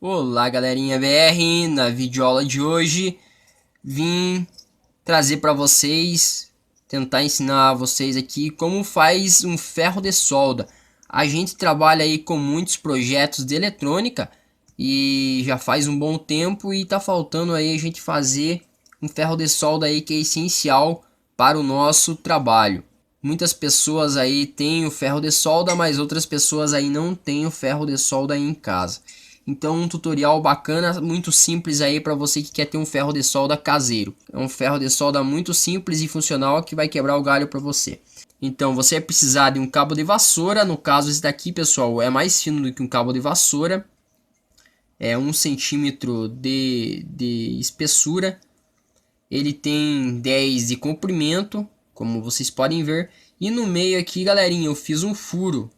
Olá, galerinha BR, na videoaula de hoje vim trazer para vocês, tentar ensinar vocês aqui como faz um ferro de solda. A gente trabalha aí com muitos projetos de eletrônica e já faz um bom tempo e tá faltando aí a gente fazer um ferro de solda aí que é essencial para o nosso trabalho. Muitas pessoas aí têm o ferro de solda, mas outras pessoas aí não têm o ferro de solda aí em casa. Então um tutorial bacana, muito simples aí para você que quer ter um ferro de solda caseiro. É um ferro de solda muito simples e funcional que vai quebrar o galho para você. Então você vai precisar de um cabo de vassoura, no caso esse daqui, pessoal, é mais fino do que um cabo de vassoura. É 1 cm de espessura. Ele tem 10 de comprimento, como vocês podem ver. E no meio aqui, galerinha, eu fiz um furo.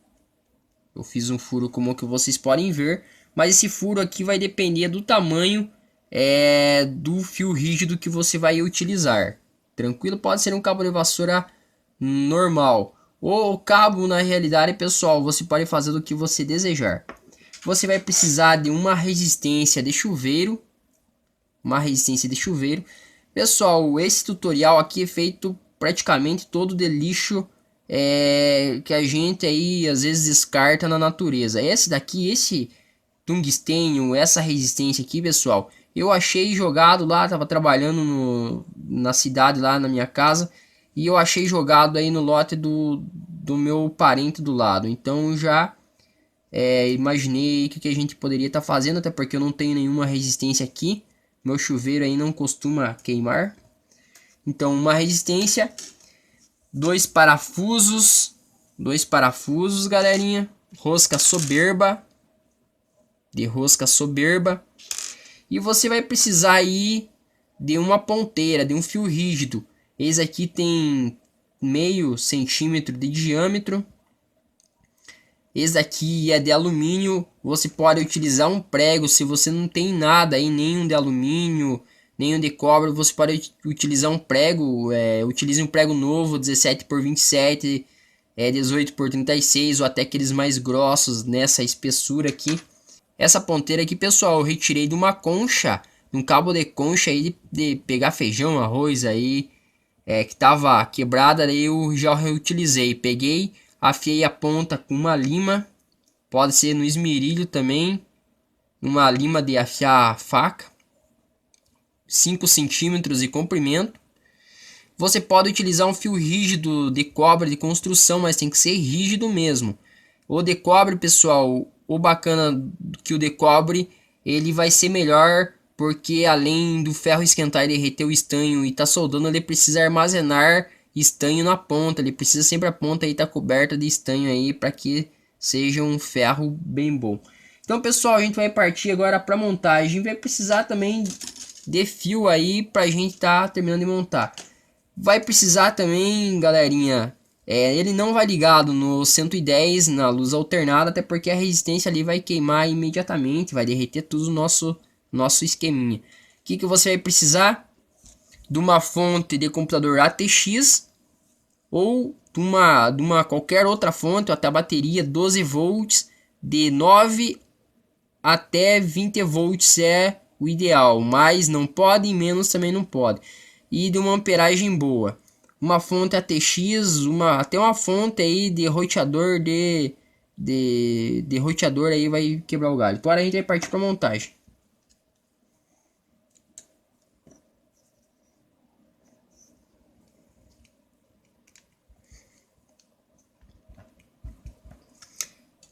Eu fiz um furo como que vocês podem ver, mas esse furo aqui vai depender do tamanho do fio rígido que você vai utilizar. Tranquilo? Pode ser um cabo de vassoura normal. Ou o cabo, na realidade, pessoal, você pode fazer do que você desejar. Você vai precisar de uma resistência de chuveiro. Uma resistência de chuveiro. Pessoal, esse tutorial aqui é feito praticamente todo de lixo que a gente aí às vezes descarta na natureza. Esse daqui, esse tungstênio, essa resistência aqui, pessoal, eu achei jogado lá, tava trabalhando na cidade lá na minha casa e eu achei jogado aí no lote do meu parente do lado. Então já imaginei o que a gente poderia estar fazendo, até porque eu não tenho nenhuma resistência aqui. Meu chuveiro aí não costuma queimar. Então uma resistência, dois parafusos, galerinha, rosca soberba, de rosca soberba, e você vai precisar aí de uma ponteira, de um fio rígido. Esse aqui tem 0,5 cm de diâmetro. Esse aqui é de alumínio. Você pode utilizar um prego. Se você não tem nada aí, nenhum de alumínio, nenhum de cobre, você pode utilizar um prego. Utilize um prego novo, 17 por 27, 18 por 36, ou até aqueles mais grossos nessa espessura aqui. Essa ponteira aqui, pessoal, eu retirei de uma concha, um cabo de concha aí de pegar feijão, arroz aí, que tava quebrada, daí eu já reutilizei. Peguei, afiei a ponta com uma lima, pode ser no esmerilho também, uma lima de afiar a faca, 5 centímetros de comprimento. Você pode utilizar um fio rígido de cobre de construção, mas tem que ser rígido mesmo. O de cobre, pessoal, o bacana que o de cobre, ele vai ser melhor porque além do ferro esquentar e derreter o estanho e tá soldando, ele precisa armazenar estanho na ponta. Ele precisa sempre a ponta aí tá coberta de estanho aí para que seja um ferro bem bom. Então, pessoal, a gente vai partir agora para montagem. Vai precisar também de fio aí para a gente tá terminando de montar. Vai precisar também, galerinha, ele não vai ligado no 110 na luz alternada, até porque a resistência ali vai queimar imediatamente, vai derreter tudo o nosso esqueminha. O que você vai precisar? De uma fonte de computador ATX ou de uma qualquer outra fonte, ou até bateria 12 volts, de 9 até 20 volts é o ideal, mas não pode e menos também não pode. E de uma amperagem boa. Uma fonte ATX, até uma fonte aí de roteador de roteador aí vai quebrar o galho. Agora a gente vai partir para montagem.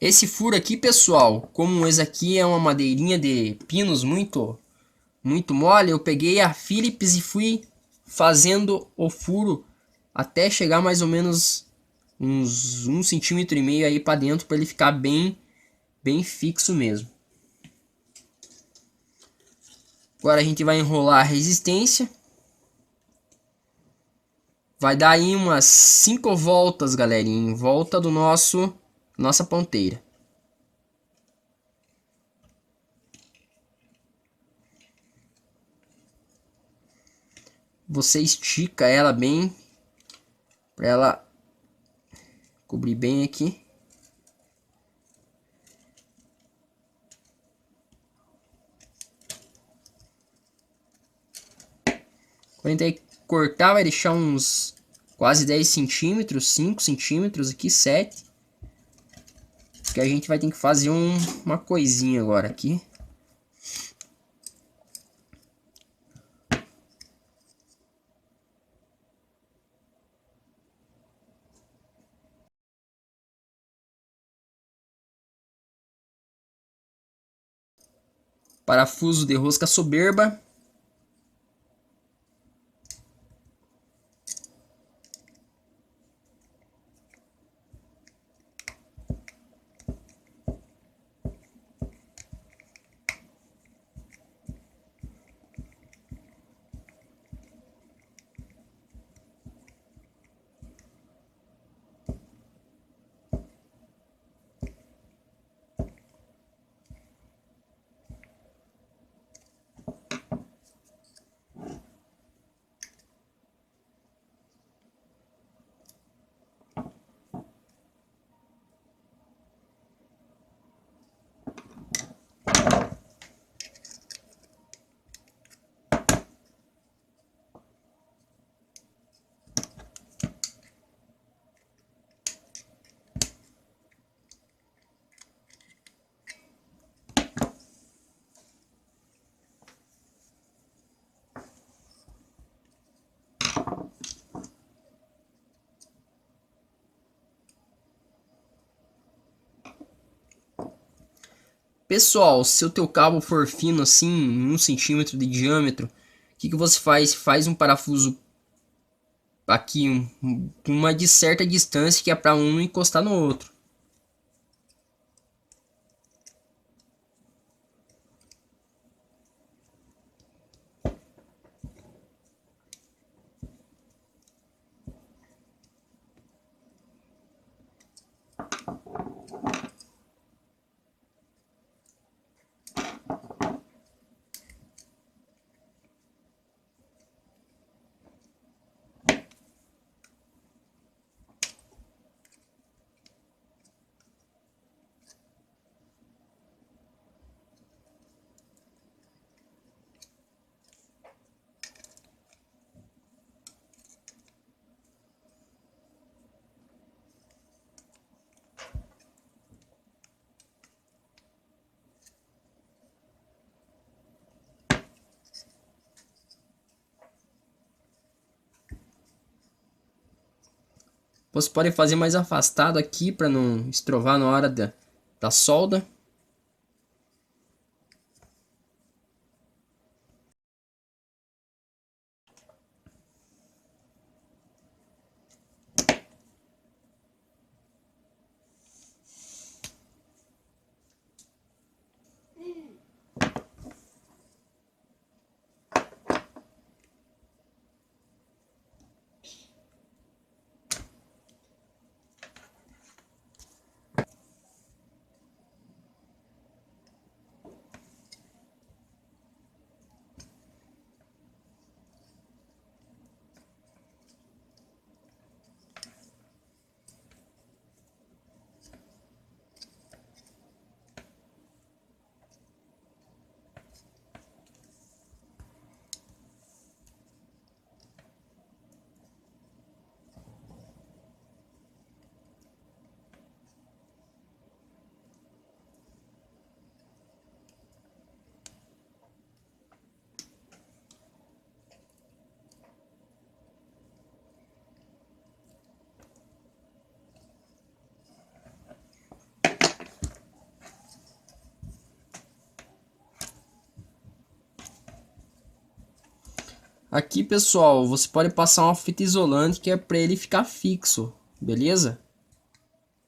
Esse furo aqui, pessoal, como esse aqui é uma madeirinha de pinos muito mole, eu peguei a Phillips e fui fazendo o furo até chegar mais ou menos uns 1,5 cm aí para dentro, para ele ficar bem fixo mesmo. Agora a gente vai enrolar a resistência. Vai dar aí umas 5 voltas, galerinha, em volta do nossa ponteira. Você estica ela bem para ela cobrir bem aqui. Quando a gente cortar, vai deixar uns quase 10 centímetros, 5 centímetros aqui, 7. Que a gente vai ter que fazer uma coisinha agora aqui. Parafuso de rosca soberba. Pessoal, se o teu cabo for fino assim, 1 centímetro de diâmetro, o que você faz? Faz um parafuso aqui com uma de certa distância que é para um não encostar no outro. Você pode fazer mais afastado aqui para não estrovar na hora da solda. Aqui, pessoal, você pode passar uma fita isolante que é para ele ficar fixo, beleza?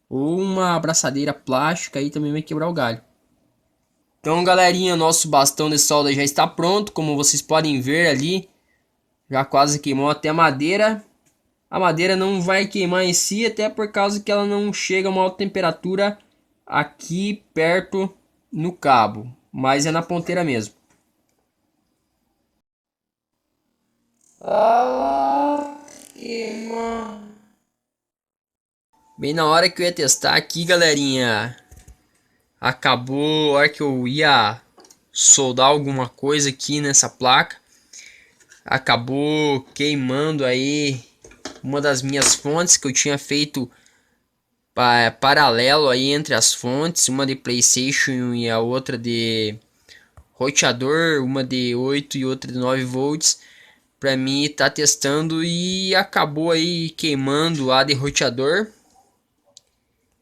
Ou uma abraçadeira plástica aí também vai quebrar o galho. Então, galerinha, nosso bastão de solda já está pronto, como vocês podem ver ali, já quase queimou até a madeira. A madeira não vai queimar em si, até por causa que ela não chega a uma alta temperatura aqui perto no cabo, mas é na ponteira mesmo. Bem na hora que eu ia testar aqui, galerinha, acabou a hora que eu ia soldar alguma coisa aqui nessa placa. acabou queimando aí uma das minhas fontes que eu tinha feito paralelo aí entre as fontes, uma de PlayStation e a outra de roteador, uma de 8 e outra de 9 volts, para mim tá testando, e acabou aí queimando a de roteador.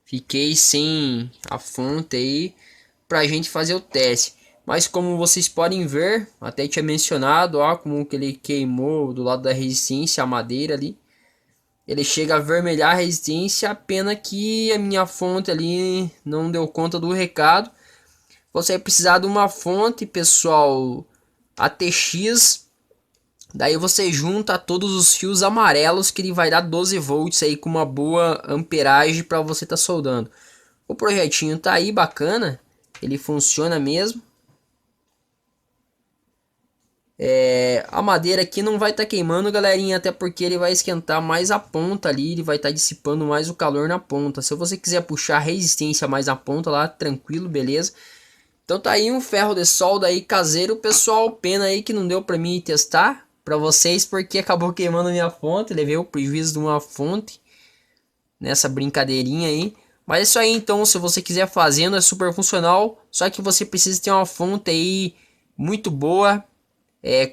Fiquei sem a fonte aí pra gente fazer o teste. Mas como vocês podem ver, até tinha mencionado, ó, como que ele queimou do lado da resistência, a madeira ali. Ele chega a avermelhar a resistência, a pena que a minha fonte ali não deu conta do recado. Você vai precisar de uma fonte, pessoal, ATX. Daí você junta todos os fios amarelos que ele vai dar 12 volts aí com uma boa amperagem para você estar soldando. O projetinho tá aí bacana, ele funciona mesmo. A madeira aqui não vai estar queimando, galerinha, até porque ele vai esquentar mais a ponta ali, ele vai estar dissipando mais o calor na ponta. Se você quiser puxar a resistência mais na ponta lá, tranquilo, beleza. Então tá aí um ferro de solda aí caseiro, pessoal. Pena aí que não deu pra mim testar pra vocês, porque acabou queimando a minha fonte. Levei o prejuízo de uma fonte nessa brincadeirinha aí. Mas é isso aí, então, se você quiser fazendo, é super funcional. Só que você precisa ter uma fonte aí muito boa,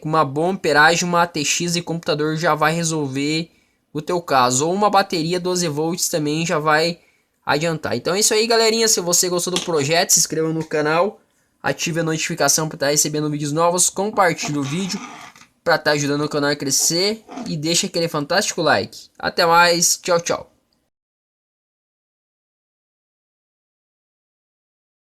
com uma boa amperagem. Uma ATX e computador já vai resolver o teu caso. Ou uma bateria 12 volts também já vai adiantar. Então é isso aí, galerinha. Se você gostou do projeto, se inscreva no canal, ative a notificação para estar recebendo vídeos novos, compartilhe o vídeo para estar ajudando o canal a crescer e deixa aquele fantástico like. Até mais, tchau, tchau.